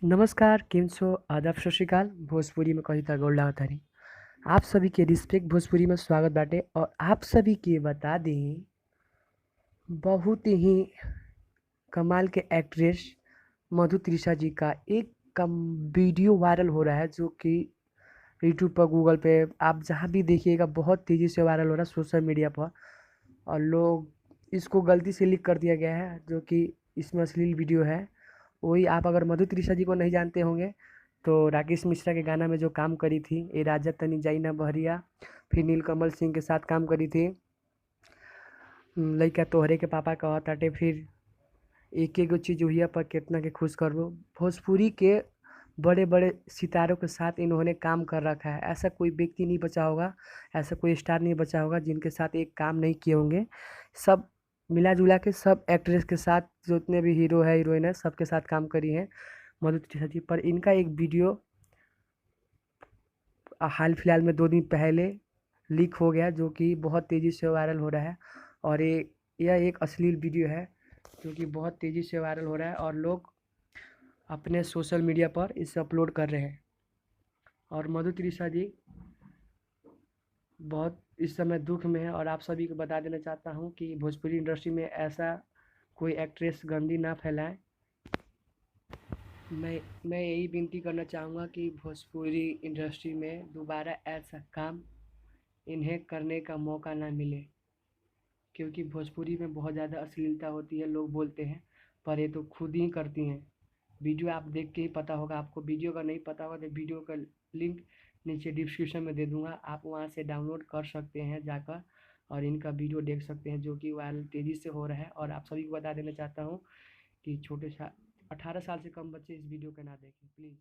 नमस्कार, केम छो? आदाब, सत श्रीकाल। भोजपुरी में कही त गोड़ लागतानी। आप सभी के रिस्पेक्ट भोजपुरी में स्वागत बाटे और आप सभी के बता दें, बहुत ही कमाल के एक्ट्रेस मधु त्रिषा जी का एक कम वीडियो वायरल हो रहा है, जो कि यूट्यूब पर, गूगल पे, आप जहाँ भी देखिएगा बहुत तेज़ी से वायरल हो रहा है सोशल मीडिया पर। और लोग इसको गलती से लीक कर दिया गया है, जो कि इसमें अश्लील वीडियो है। वही आप अगर मधु त्रिषा जी को नहीं जानते होंगे तो राकेश मिश्रा के गाना में जो काम करी थी, ए राजा तनी जाई ना बहरिया, फिर नीलकमल सिंह के साथ काम करी थी लइका तोहरे के पापा कहताटे, फिर एक एगो चीज़ पर कितना के खुश करबो। भोजपुरी के बड़े बड़े सितारों के साथ इन्होंने काम कर रखा है। ऐसा कोई व्यक्ति नहीं बचा होगा, ऐसा कोई स्टार नहीं बचा होगा जिनके साथ एक काम नहीं किए होंगे। सब मिला जुला के सब एक्ट्रेस के साथ, जितने भी हीरो है हीरोइन है, सबके साथ काम करी है मधु त्रिषा जी। पर इनका एक वीडियो हाल फिलहाल में 2 दिन पहले लीक हो गया, जो कि बहुत तेज़ी से वायरल हो रहा है। और यह एक अश्लील वीडियो है जो कि बहुत तेज़ी से वायरल हो रहा है और लोग अपने सोशल मीडिया पर इसे अपलोड कर रहे हैं। और मधु त्रिषा जी बहुत इस समय दुख में है और आप सभी को बता देना चाहता हूँ कि भोजपुरी इंडस्ट्री में ऐसा कोई एक्ट्रेस गंदी ना फैलाए। मैं यही विनती करना चाहूँगा कि भोजपुरी इंडस्ट्री में दोबारा ऐसा काम इन्हें करने का मौका ना मिले, क्योंकि भोजपुरी में बहुत ज़्यादा अश्लीलता होती है। लोग बोलते हैं पर ये तो खुद ही करती हैं। वीडियो आप देख के ही पता होगा। आपको वीडियो का नहीं पता होगा तो वीडियो का लिंक नीचे डिस्क्रिप्शन में दे दूंगा, आप वहां से डाउनलोड कर सकते हैं जाकर और इनका वीडियो देख सकते हैं, जो कि वायरल तेज़ी से हो रहा है। और आप सभी को बता देना चाहता हूँ कि 18 साल से कम बच्चे इस वीडियो को ना देखें प्लीज़।